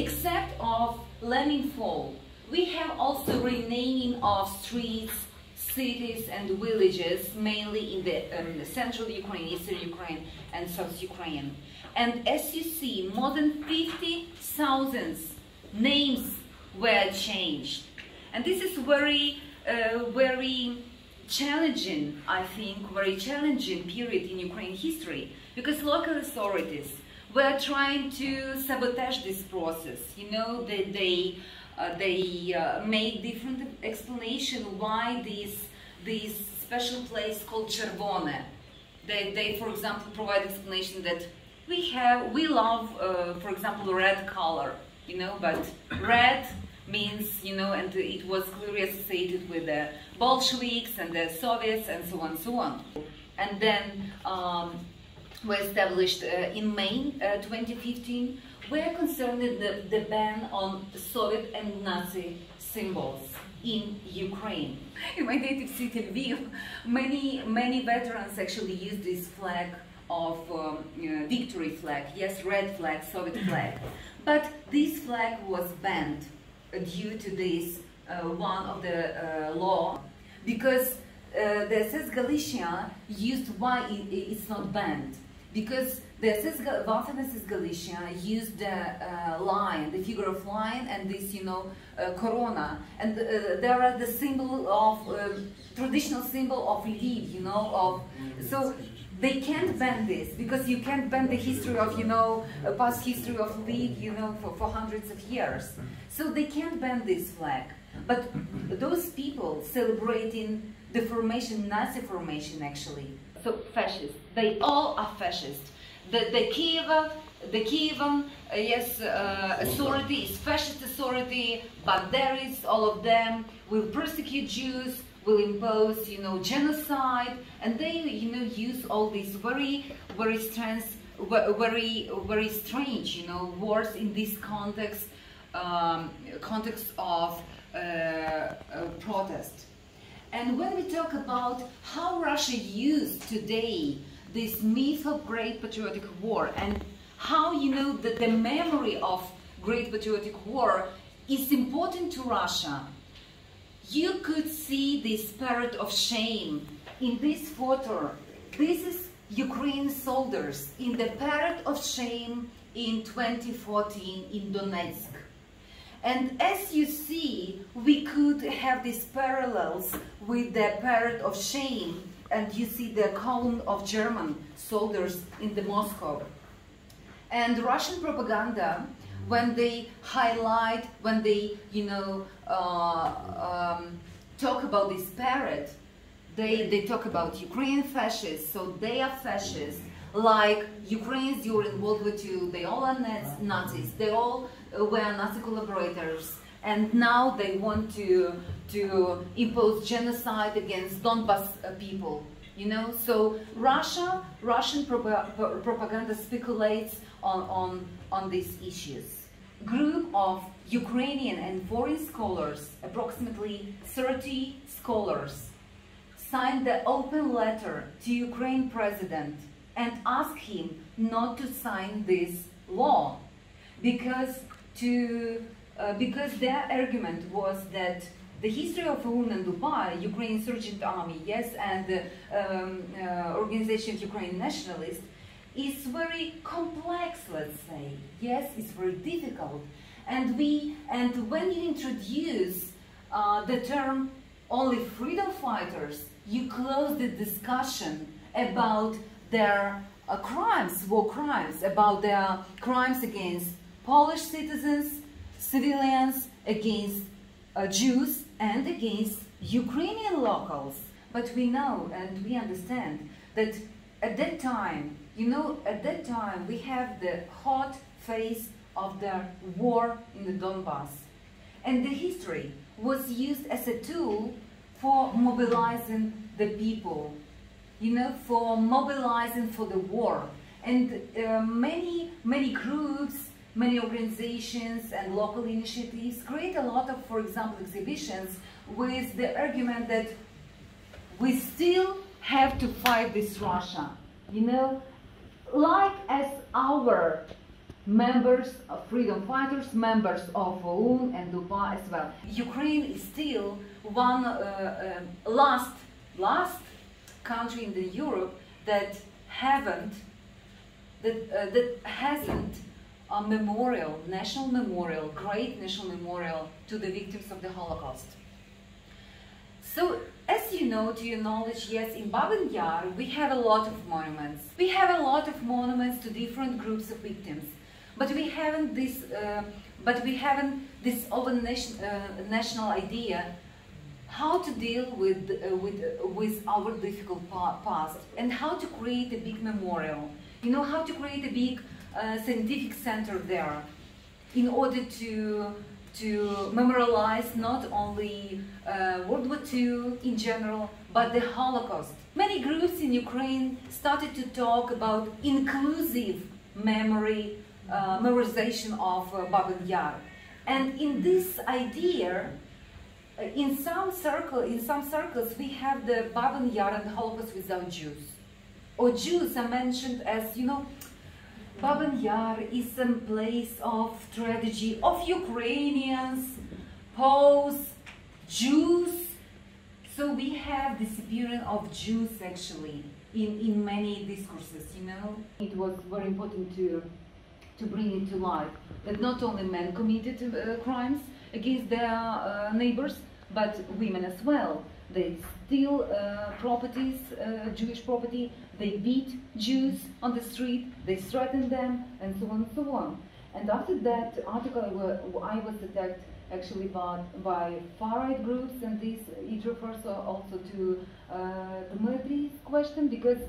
Except of lemming fall, we have also renaming of streets, cities and villages, mainly in the central Ukraine, eastern Ukraine and south Ukraine. And as you see, more than 50,000 names were changed. And this is very challenging, I think, very challenging period in Ukraine history, because local authorities were trying to sabotage this process. You know, they made different explanation why this special place called Chervone. They, for example, provide explanation that we love, for example, red color. You know, but red means, you know, and it was clearly associated with the Bolsheviks and the Soviets and so on and so on. And then we established in May 2015, we are concerned with the ban on Soviet and Nazi symbols in Ukraine. In my native city, Lviv, many veterans actually use this flag of victory flag, yes, red flag, Soviet flag. But this flag was banned due to this one of the law, because the SS Galicia used why it's not banned. Because the Waffen-SS Galicia used the lion, the figure of lion, and this, you know, corona, and there are the symbol of traditional symbol of Lviv, you know, so they can't ban this, because you can't ban the history of, you know, past history of Lviv, you know, for hundreds of years. So they can't ban this flag. But those people celebrating the formation, Nazi formation actually, so fascist, they all are fascist. The Kievan, yes, authority is fascist authority, but there is all of them will persecute Jews, will impose, you know, genocide, and they, you know, use all these very strange, you know, words in this context of protest. And when we talk about how Russia used today this myth of Great Patriotic War, and how, you know, the memory of Great Patriotic War is important to Russia, you could see this parade of shame in this photo. This is Ukrainian soldiers in the parade of shame in 2014 in Donetsk. And as you see, we could have these parallels with the parade of shame, and you see the column of German soldiers in the Moscow. And Russian propaganda, when they highlight, when they, you know, talk about this parade, they talk about Ukrainian fascists, so they are fascists, like Ukrainians during World War II, they all are Nazis, they all were Nazi collaborators, and now they want to impose genocide against Donbas people, you know. So Russian propaganda speculates on these issues. Group of Ukrainian and foreign scholars, approximately 30 scholars, signed the open letter to Ukraine president and asked him not to sign this law, because their argument was that the history of UN and UPA, Ukraine Insurgent Army, yes, and the Organization of Ukrainian Nationalists, is very complex, let's say. Yes, it's very difficult. And when you introduce the term only freedom fighters, you close the discussion about their crimes, war crimes, about their crimes against Polish citizens, civilians, against Jews, and against Ukrainian locals. But we know and we understand that at that time, you know, at that time we have the hot phase of the war in the Donbass. And the history was used as a tool for mobilizing the people, you know, for mobilizing for the war. And many groups, many organizations and local initiatives create a lot of, for example, exhibitions with the argument that we still have to fight this Russia, you know, like as our members of freedom fighters, members of OUN and UPA as well. Ukraine is still one last country in Europe that hasn't a memorial, national memorial, great national memorial to the victims of the Holocaust. So, as you know, to your knowledge, yes, in Babyn Yar we have a lot of monuments. We have a lot of monuments to different groups of victims, but we haven't this open national idea how to deal with our difficult past and how to create a big memorial. You know, how to create a big scientific center there in order to memorialize not only World War II in general, but the Holocaust. Many groups in Ukraine started to talk about inclusive memorization of Babyn Yar. And in this idea, in some circles we have the Babyn Yar and the Holocaust without Jews. Or Jews are mentioned as, you know, Babyn Yar is a place of tragedy of Ukrainians, Poles, Jews. So we have disappearance of Jews actually in many discourses, you know. It was very important to bring it to light that not only men committed crimes against their neighbors, but women as well. They steal properties, Jewish property, they beat Jews on the street, they threaten them, and so on and so on. And after that article, I was attacked actually by far-right groups, and this, it refers also to the military question, because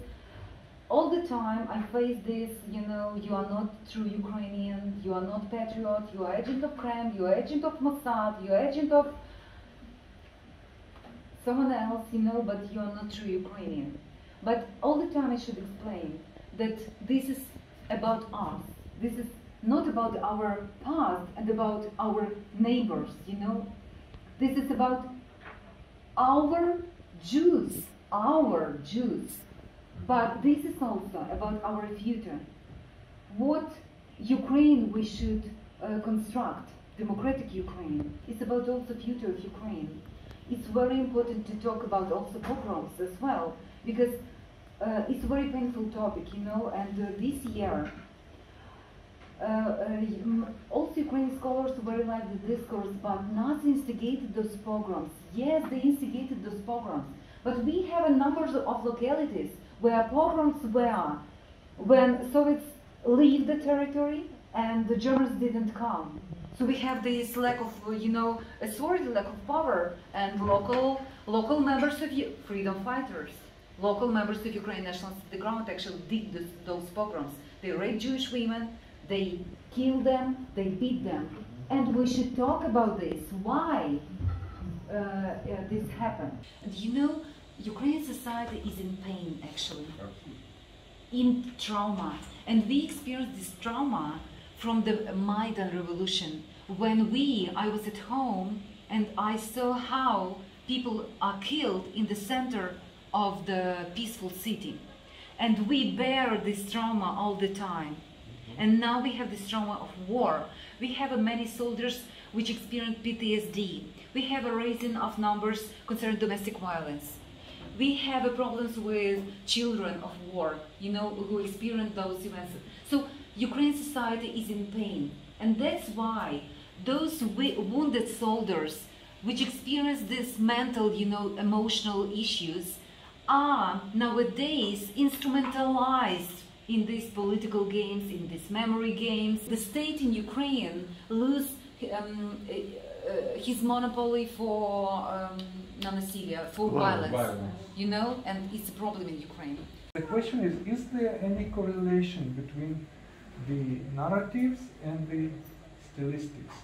all the time I face this, you know, you are not true Ukrainian, you are not patriot, you are agent of Kremlin, you are agent of Mossad, you are agent of someone else, you know, but you are not true Ukrainian. But all the time I should explain that this is about us. This is not about our past and about our neighbors, you know. This is about our Jews, But this is also about our future. What Ukraine we should construct, democratic Ukraine, is about also future of Ukraine. It's very important to talk about also pogroms as well, because it's a very painful topic, you know, and this year also Ukrainian scholars very like the discourse, but Nazis instigated those pogroms. Yes, they instigated those pogroms, but we have a number of localities where pogroms were when Soviets leave the territory and the Germans didn't come. So we have this lack of, you know, authority, lack of power, and local members of freedom fighters, local members of Ukrainian nationalists on the ground actually did those pogroms. They raped Jewish women, they killed them, they beat them. And we should talk about this, why this happened. And you know, Ukrainian society is in pain actually, in trauma. And we experienced this trauma from the Maidan revolution, when I was at home and I saw how people are killed in the center of the peaceful city. And we bear this trauma all the time. And now we have this trauma of war. We have many soldiers which experience PTSD. We have a raising of numbers concerning domestic violence. We have problems with children of war, you know, who experience those events. So Ukrainian society is in pain, and that's why those wounded soldiers which experience this mental, you know, emotional issues are nowadays instrumentalized in these political games, in these memory games. The state in Ukraine loses his monopoly for for violence, you know, and it's a problem in Ukraine. The question is there any correlation between the narratives and the stylistics,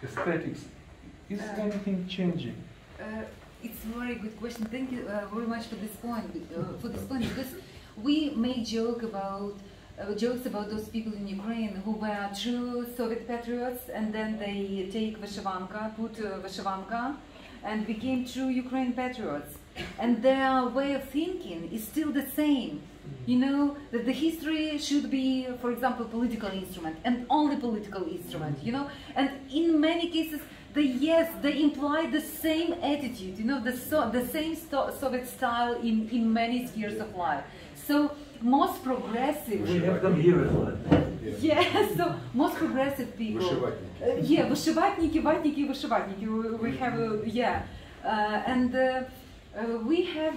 aesthetics? Is anything changing? It's a very good question. Thank you very much for this point. Because we make jokes about those people in Ukraine who were true Soviet patriots, and then they take put vyshyvanka, and became true Ukrainian patriots. and their way of thinking is still the same. You know, that the history should be, for example, political instrument, and only political instrument, you know, and in many cases, they imply the same attitude, you know, the same Soviet style in many spheres of life. So most progressive. We have them here as well. Yeah, so most progressive people. Yeah, вышиватники, ватники, вышиватники. We have, we have,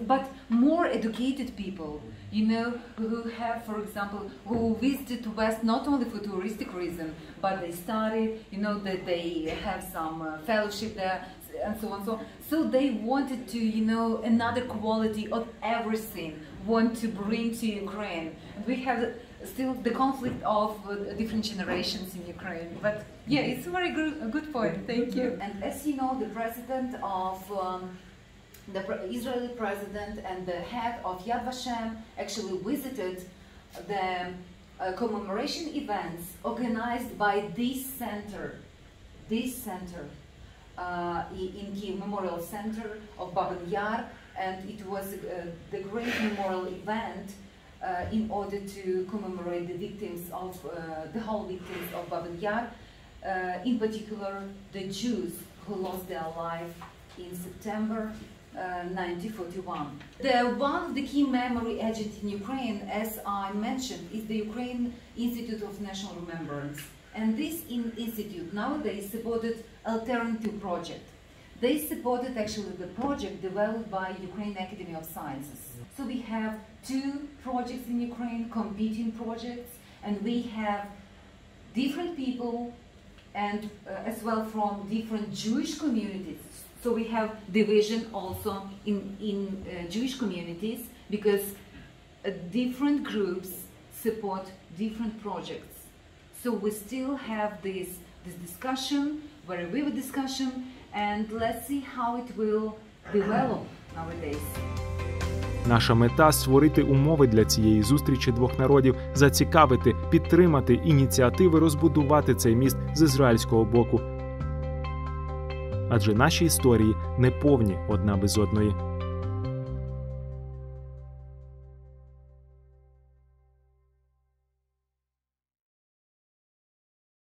but more educated people, you know, who have, for example, who visited West not only for touristic reason, but they studied, you know, that they have some fellowship there, and so on, so they wanted to, you know, another quality of everything, want to bring to Ukraine. And we have still the conflict of different generations in Ukraine, but yeah, it's a very good point. Thank you. And as you know, the president of the Israeli president and the head of Yad Vashem actually visited the commemoration events organized by this center in Kiev Memorial Center of Babin Yar, and it was the great memorial event in order to commemorate the victims of the whole victims of Babin Yar, in particular the Jews who lost their life in September 1941. One of the key memory agents in Ukraine, as I mentioned, is the Ukrainian Institute of National Remembrance. And this institute nowadays supported alternative project. They supported actually the project developed by Ukrainian Academy of Sciences. So we have two projects in Ukraine, competing projects, and we have different people and as well from different Jewish communities. So we have division also in Jewish communities, because different groups support different projects. So we still have this discussion, very vivid discussion, and let's see how it will develop nowadays. Наша мета – створити умови для цієї зустрічі двох народів, зацікавити, підтримати ініціативи розбудувати цей міст з ізраїльського боку. Адже наші історії не повні одна без одної.